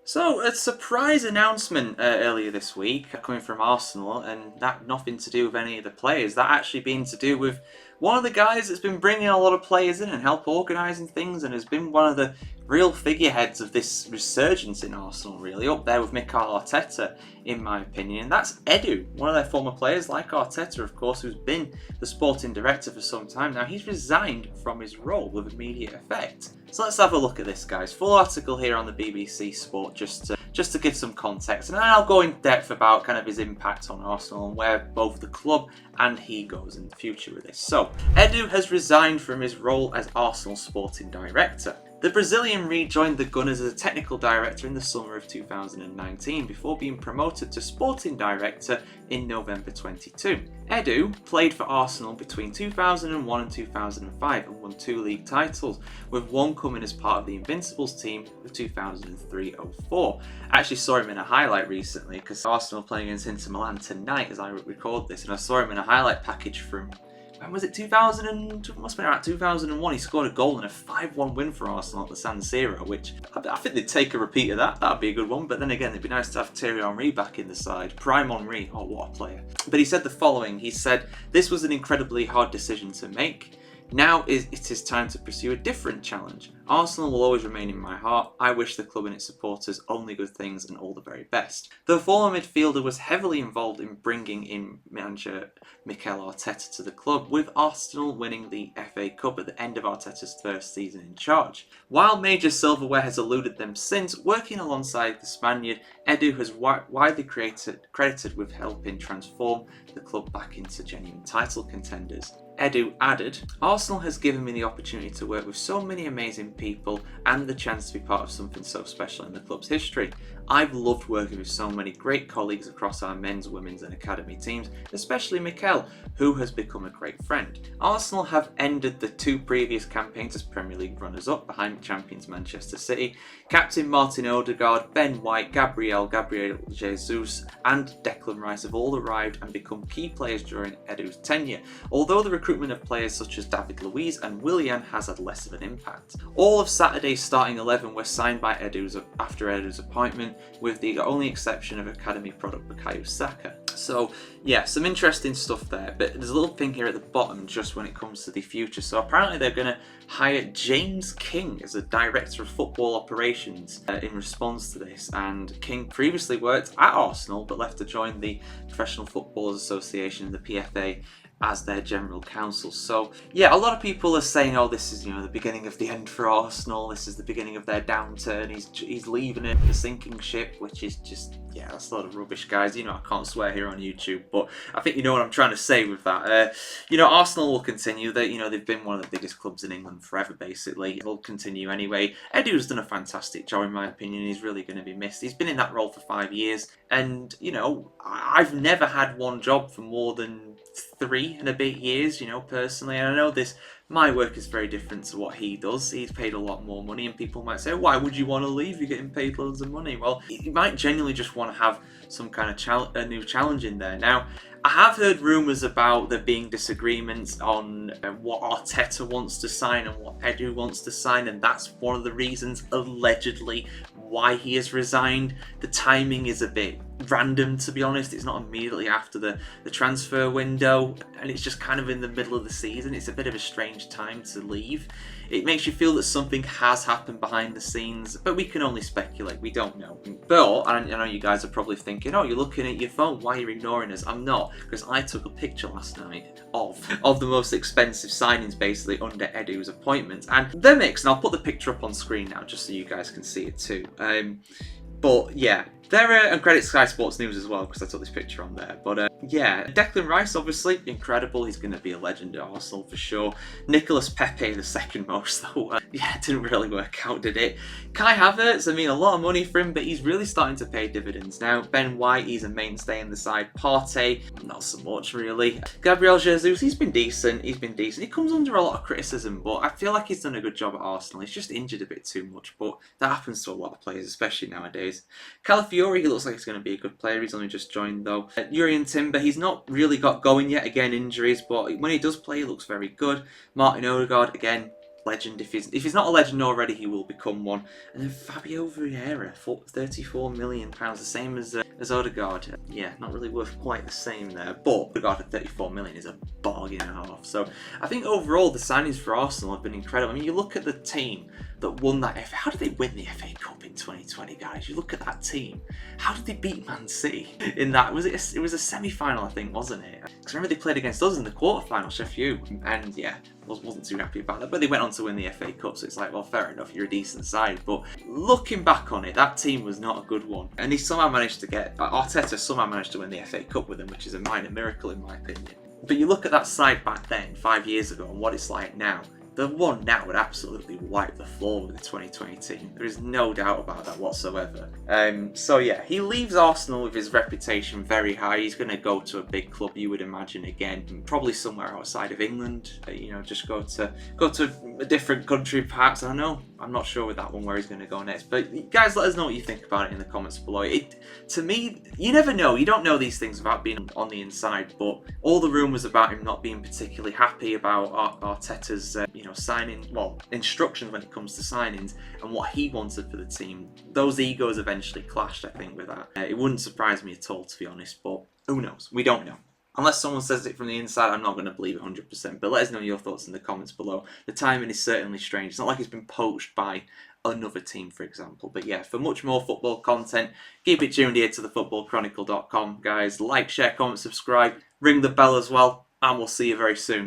So, a surprise announcement earlier this week coming from Arsenal, and that nothing to do with any of the players. That actually being to do with one of the guys that's been bringing a lot of players in and help organising things, and has been one of the real figureheads of this resurgence in Arsenal, really, up there with Mikel Arteta, in my opinion. And that's Edu, one of their former players, like Arteta, of course, who's been the sporting director for some time now. He's resigned from his role with immediate effect. So let's have a look at this, guys. Full article here on the BBC Sport, just to give some context, and then I'll go in depth about kind of his impact on Arsenal and where both the club and he goes in the future with this. So, Edu has resigned from his role as Arsenal sporting director. The Brazilian rejoined the Gunners as a technical director in the summer of 2019 before being promoted to sporting director in November 22. Edu played for Arsenal between 2001 and 2005 and won 2 league titles, with one coming as part of the Invincibles team of 2003-04. I actually saw him in a highlight recently because Arsenal are playing against Inter Milan tonight as I record this, and I saw him in a highlight package from, when was it, 2000 and, must have been around 2001. He scored a goal in a 5-1 win for Arsenal at the San Siro, which I think they'd take a repeat of that. That'd be a good one. But then again, it'd be nice to have Thierry Henry back in the side. Prime Henry, oh, what a player. But he said the following. He said, "This was an incredibly hard decision to make. Now it is time to pursue a different challenge. Arsenal will always remain in my heart. I wish the club and its supporters only good things and all the very best." The former midfielder was heavily involved in bringing in manager Mikel Arteta to the club, with Arsenal winning the FA Cup at the end of Arteta's first season in charge. While major silverware has eluded them since, working alongside the Spaniard, Edu has widely credited with helping transform the club back into genuine title contenders. Edu added, "Arsenal has given me the opportunity to work with so many amazing people and the chance to be part of something so special in the club's history. I've loved working with so many great colleagues across our men's, women's and academy teams, especially Mikel, who has become a great friend. Arsenal have ended the 2 previous campaigns as Premier League runners-up behind champions Manchester City. Captain Martin Odegaard, Ben White, Gabriel Jesus and Declan Rice have all arrived and become key players during Edu's tenure, although the recruitment of players such as David Luiz and Willian has had less of an impact. All of Saturday's starting 11 were signed by after Edu's appointment, with the only exception of academy product Bukayo Saka." So yeah, some interesting stuff there, but there's a little thing here at the bottom just when it comes to the future. So apparently they're going to hire James King as a director of football operations in response to this, and King previously worked at Arsenal but left to join the Professional Footballers Association, the PFA, as their general counsel. So yeah, a lot of people are saying, oh, this is, the beginning of the end for Arsenal, this is the beginning of their downturn, he's leaving it, the sinking ship, which is just, yeah, that's a lot of rubbish, guys. I can't swear here on YouTube, but I think you know what I'm trying to say with that. Arsenal will continue. They've been one of the biggest clubs in England forever, basically. They'll continue anyway. Edu's done a fantastic job, in my opinion. He's really going to be missed. He's been in that role for 5 years, and I've never had one job for more than 3 and a bit years, personally. And I know my work is very different to what he does. He's paid a lot more money, and people might say, why would you want to leave? You're getting paid loads of money. Well, you might genuinely just want to have some kind of a new challenge in there. Now, I have heard rumours about there being disagreements on what Arteta wants to sign and what Edu wants to sign, and that's one of the reasons, allegedly, why he has resigned. The timing is a bit random, to be honest. It's not immediately after the transfer window, and it's just kind of in the middle of the season. It's a bit of a strange time to leave. It makes you feel that something has happened behind the scenes, but we can only speculate. We don't know. But I know you guys are probably thinking, oh, you're looking at your phone, why are you ignoring us? I'm not, because I took a picture last night of the most expensive signings basically under Edu's appointment, and they're mixed, and I'll put the picture up on screen now just so you guys can see it too. But yeah, and credit Sky Sports News as well, because I took this picture on there. But yeah, Declan Rice, obviously, incredible. He's going to be a legend at Arsenal for sure. Nicolas Pepe, the second most, though. Yeah, it didn't really work out, did it? Kai Havertz, a lot of money for him, but he's really starting to pay dividends now. Ben White, he's a mainstay in the side. Partey, not so much, really. Gabriel Jesus, he's been decent. He comes under a lot of criticism, but I feel like he's done a good job at Arsenal. He's just injured a bit too much, but that happens to a lot of players, especially nowadays. Calafiori, he looks like he's going to be a good player. He's only just joined, though. Urian Timber, he's not really got going yet. Again, injuries, but when he does play, he looks very good. Martin Odegaard, again, legend. If he's not a legend already, he will become one. And then Fabio Vieira, £34 million, the same as Odegaard. Yeah, not really worth quite the same there, but Odegaard at 34 million is a bargain and a half. So I think overall the signings for Arsenal have been incredible. I mean, you look at the team that won that FA. How did they win the FA Cup in 2020, guys? You look at that team. How did they beat Man City in that? It was a semi-final, I think, wasn't it? Because remember they played against us in the quarter-final, Sheffield, and yeah, wasn't too happy about that. But they went on to win the FA Cup, so it's like, well, fair enough, you're a decent side. But looking back on it, that team was not a good one, and he somehow managed to get Arteta somehow managed to win the FA Cup with them, which is a minor miracle in my opinion. But you look at that side back then, 5 years ago, and what it's like now. The one now would absolutely wipe the floor with the 2020 team. There is no doubt about that whatsoever. So yeah, he leaves Arsenal with his reputation very high. He's going to go to a big club, you would imagine, again, probably somewhere outside of England. Just go to a different country, perhaps. I don't know. I'm not sure with that one where he's going to go next. But guys, let us know what you think about it in the comments below. To me, you never know. You don't know these things without being on the inside. But all the rumours about him not being particularly happy about Arteta's instructions when it comes to signings and what he wanted for the team, those egos eventually clashed, I think, with that. It wouldn't surprise me at all, to be honest, but who knows? We don't know. Unless someone says it from the inside, I'm not going to believe it 100%, but let us know your thoughts in the comments below. The timing is certainly strange. It's not like he's been poached by another team, for example. But yeah, for much more football content, keep it tuned here to thefootballchronicle.com. Guys, like, share, comment, subscribe, ring the bell as well, and we'll see you very soon.